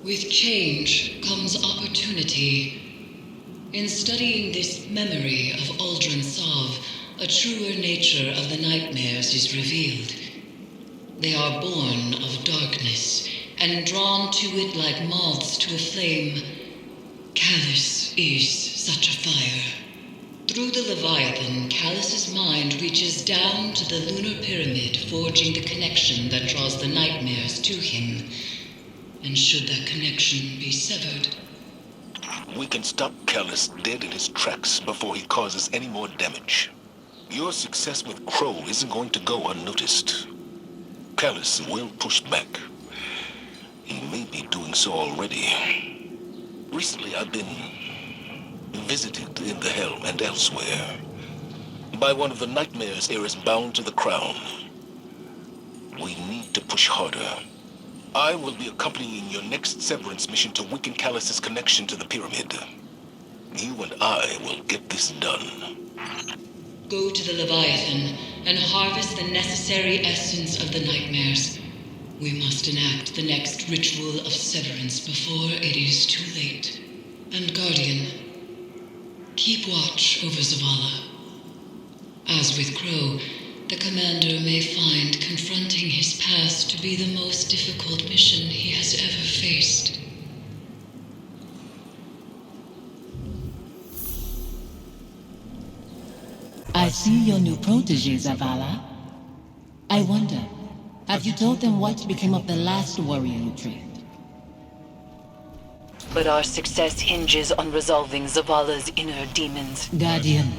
With change comes opportunity. In studying this memory of Aldrin Sov, a truer nature of the nightmares is revealed. They are born of darkness, and drawn to it like moths to a flame. Callus is such a fire. Through the Leviathan, Callus's mind reaches down to the lunar pyramid, forging the connection that draws the nightmares to him. And should that connection be severed, we can stop Callus dead in his tracks before he causes any more damage. Your success with Crow isn't going to go unnoticed. Callus will push back. He may be doing so already. Recently, I've been visited in the Helm and elsewhere by one of the nightmares heirs bound to the crown. We need to push harder. I will be accompanying your next severance mission to weaken Callus's connection to the pyramid. You and I will get this done. go to the Leviathan and harvest the necessary essence of the nightmares. We must enact the next ritual of severance before it is too late. And Guardian, keep watch over Zavala. As with Crow, the commander may find confronting his past to be the most difficult mission he has ever faced. I see your new protege, Zavala. I wonder, have you told them what became of the last warrior you trained? But our success hinges on resolving Zavala's inner demons. Guardian,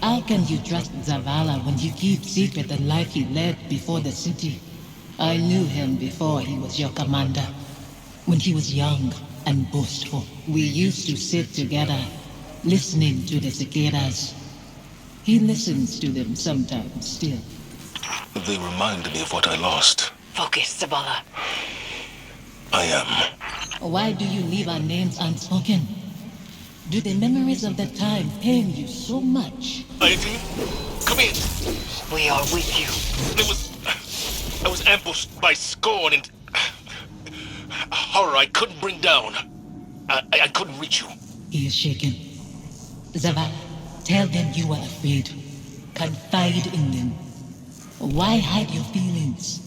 how can you trust Zavala when you keep secret the life he led before the city? I knew him before he was your commander. When he was young and boastful, we used to sit together, listening to the cicadas. He listens to them sometimes still. They remind me of what I lost. Focus, Zavala. I am. Why do you leave our names unspoken? Do the memories of that time pain you so much? ID, come in. We are with you. I was ambushed by scorn and a horror I couldn't bring down. I couldn't reach you. He is shaken. Zavala, tell them you are afraid. Confide in them. Why hide your feelings?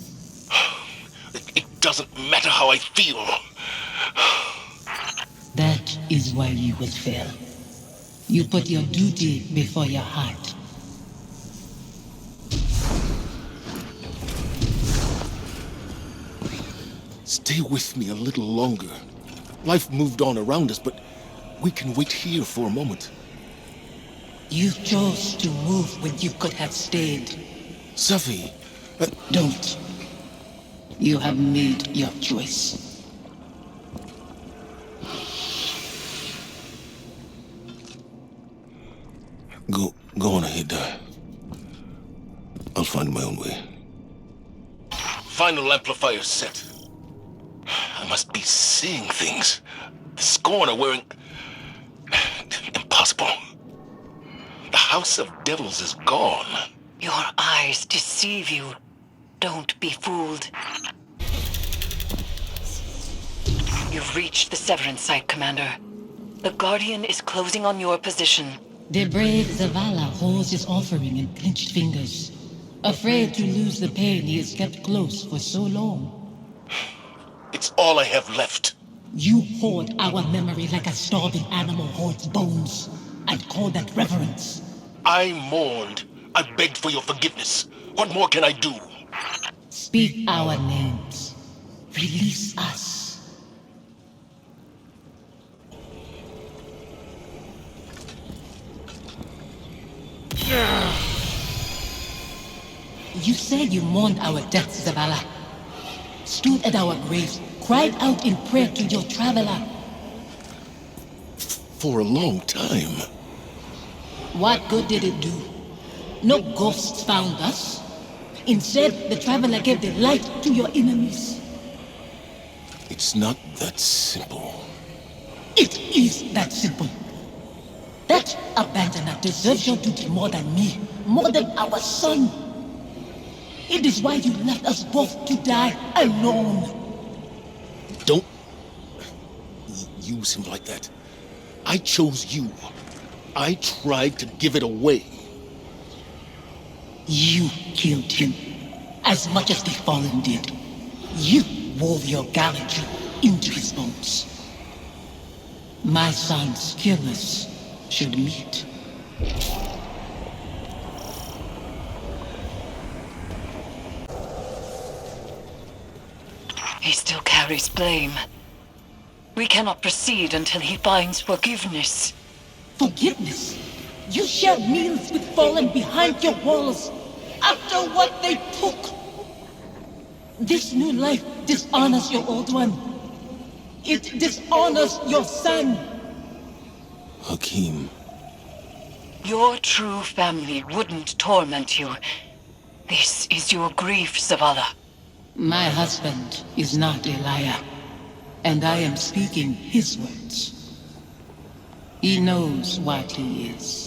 It doesn't matter how I feel. That is why you will fail. You put your duty before your heart. Stay with me a little longer. Life moved on around us, but we can wait here for a moment. You chose to move when you could have stayed. Safi, Don't. You have made your choice. Go on ahead. I'll find my own way. Final amplifier set. I must be seeing things. The scorn are wearing... Impossible. The House of Devils is gone. Your eyes deceive you. Don't be fooled. You've reached the severance site, Commander. The Guardian is closing on your position. The brave Zavala holds his offering in clenched fingers, afraid to lose the pain he has kept close for so long. It's all I have left. You hoard our memory like a starving animal hoards bones, and call that reverence. I mourned. I begged for your forgiveness. What more can I do? Speak our names. Release us. You said you mourned our deaths, Zavala. Stood at our graves, cried out in prayer to your traveler. For a long time. What good did it do? No ghosts found us. Instead, the traveler gave the light to your enemies. It's not that simple. It is that simple. That abandoner deserves your duty more than me, more than our son. It is why you left us both to die alone. Don't use him like that. I chose you. I tried to give it away. You killed him, as much as the Fallen did. You wove your gallantry into his bones. My son's killers should meet. He still carries blame. We cannot proceed until he finds forgiveness. Forgiveness? You shared meals with Fallen behind your walls, after what they took. This new life dishonors your old one. It dishonors your son. Hakim. Your true family wouldn't torment you. This is your grief, Zavala. My husband is not a liar, and I am speaking his words. He knows what he is.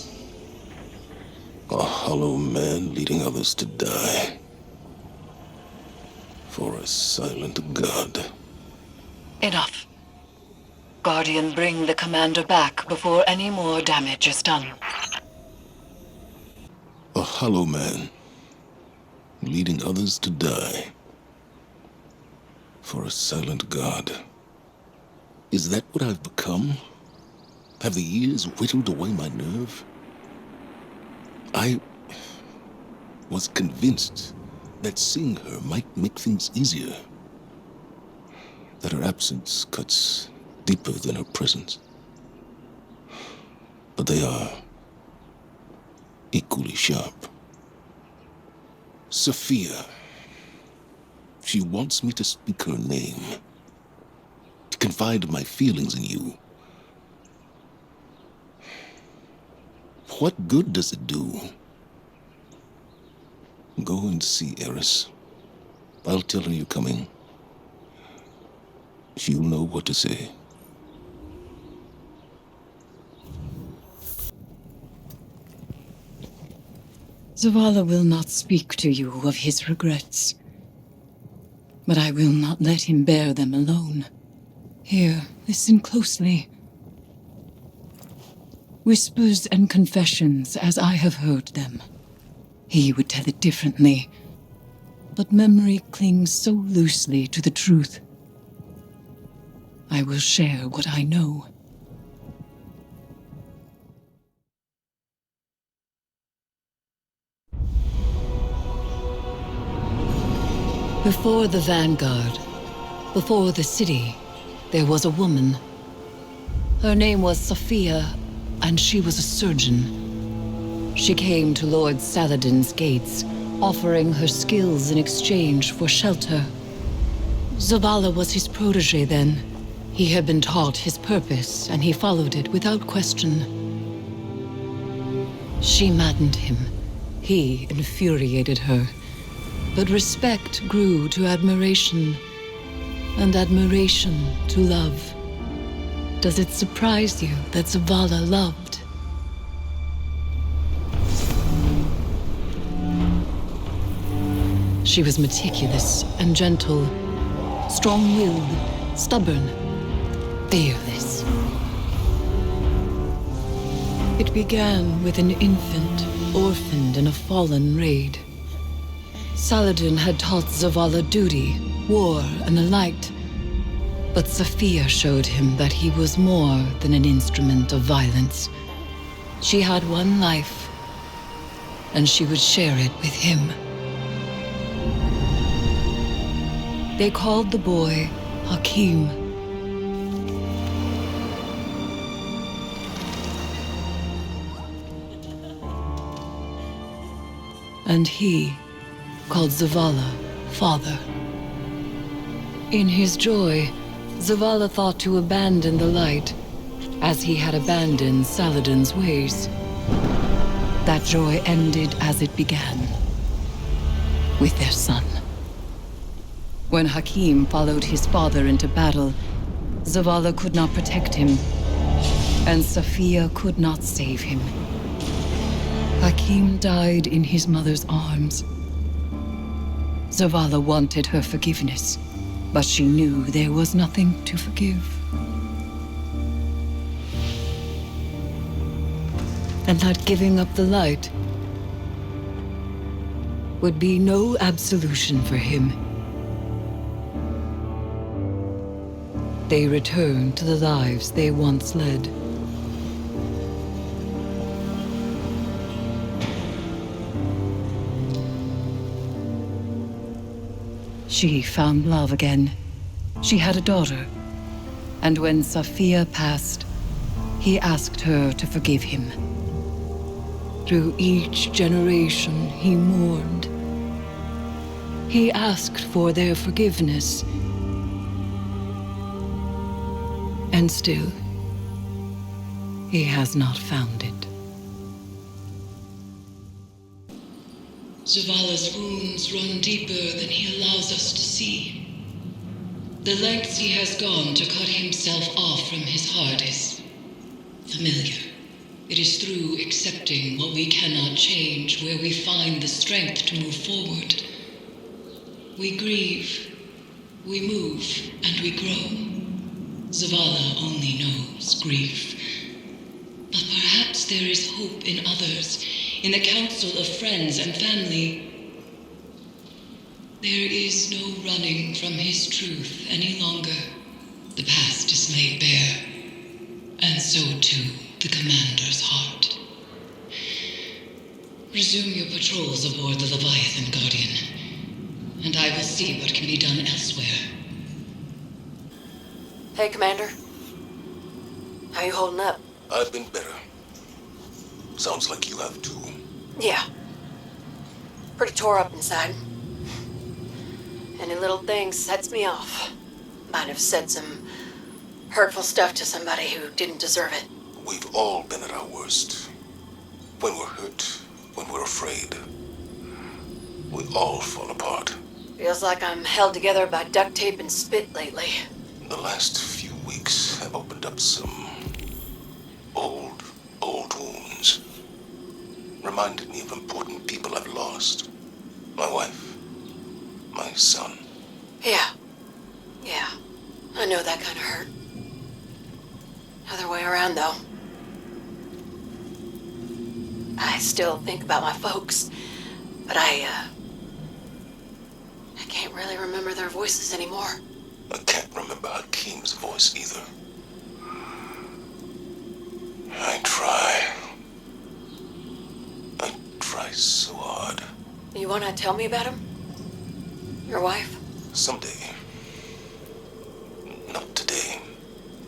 A hollow man leading others to die. For a silent god. Enough. Guardian, bring the commander back before any more damage is done. A hollow man leading others to die. For a silent god. Is that what I've become? Have the years whittled away my nerve? I was convinced that seeing her might make things easier. That her absence cuts deeper than her presence. But they are equally sharp. Safiyah. She wants me to speak her name. To confide my feelings in you. What good does it do? Go and see Eris. I'll tell her you're coming. She'll know what to say. Zavala will not speak to you of his regrets. But I will not let him bear them alone. Here, listen closely. Whispers and confessions as I have heard them. He would tell it differently, but memory clings so loosely to the truth. I will share what I know. Before the vanguard, before the city, there was a woman. Her name was Safiyah, and she was a surgeon. She came to Lord Saladin's gates, offering her skills in exchange for shelter. Zavala was his protege then. He had been taught his purpose, and he followed it without question. She maddened him. He infuriated her. But respect grew to admiration, and admiration to love. Does it surprise you that Zavala loved? She was meticulous and gentle, strong-willed, stubborn, fearless. It began with an infant orphaned in a fallen raid. Saladin had taught Zavala duty, war, and the light. But Safiyah showed him that he was more than an instrument of violence. She had one life, and she would share it with him. They called the boy Hakim. And he called Zavala father. In his joy, Zavala thought to abandon the light, as he had abandoned Saladin's ways. That joy ended as it began, with their son. When Hakim followed his father into battle, Zavala could not protect him, and Safiyah could not save him. Hakim died in his mother's arms. Zavala wanted her forgiveness, but she knew there was nothing to forgive. and that giving up the light would be no absolution for him. They return to the lives they once led. She found love again. She had a daughter. And when Safiyah passed, he asked her to forgive him. Through each generation, he mourned. He asked for their forgiveness. And still, he has not found it. Zavala's wounds run deeper than he allows us to see. The lengths he has gone to cut himself off from his heart is familiar. It is through accepting what we cannot change where we find the strength to move forward. We grieve, we move, and we grow. Zavala only knows grief. But perhaps there is hope in others, in the council of friends and family. There is no running from his truth any longer. The past is laid bare, and so too the commander's heart. Resume your patrols aboard the Leviathan, Guardian, and I will see what can be done elsewhere. Hey, Commander. How you holding up? I've been better. Sounds like you have too. Yeah. Pretty tore up inside. Any little thing sets me off. Might have said some hurtful stuff to somebody who didn't deserve it. We've all been at our worst. When we're hurt, when we're afraid, we all fall apart. Feels like I'm held together by duct tape and spit lately. The last few weeks have opened up some old wounds. Reminded me of important people I've lost. My wife, my son. Yeah. I know that kind of hurt. Other way around, though. I still think about my folks, but I can't really remember their voices anymore. I can't remember Hakeem's voice either. I try so hard. You want to tell me about him? Your wife? Someday. Not today.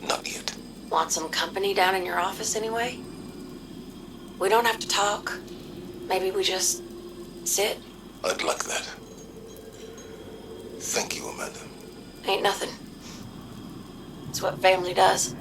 Not yet. Want some company down in your office anyway? We don't have to talk. Maybe we just sit. I'd like that. Thank you, Amanda. Ain't nothing. It's what family does.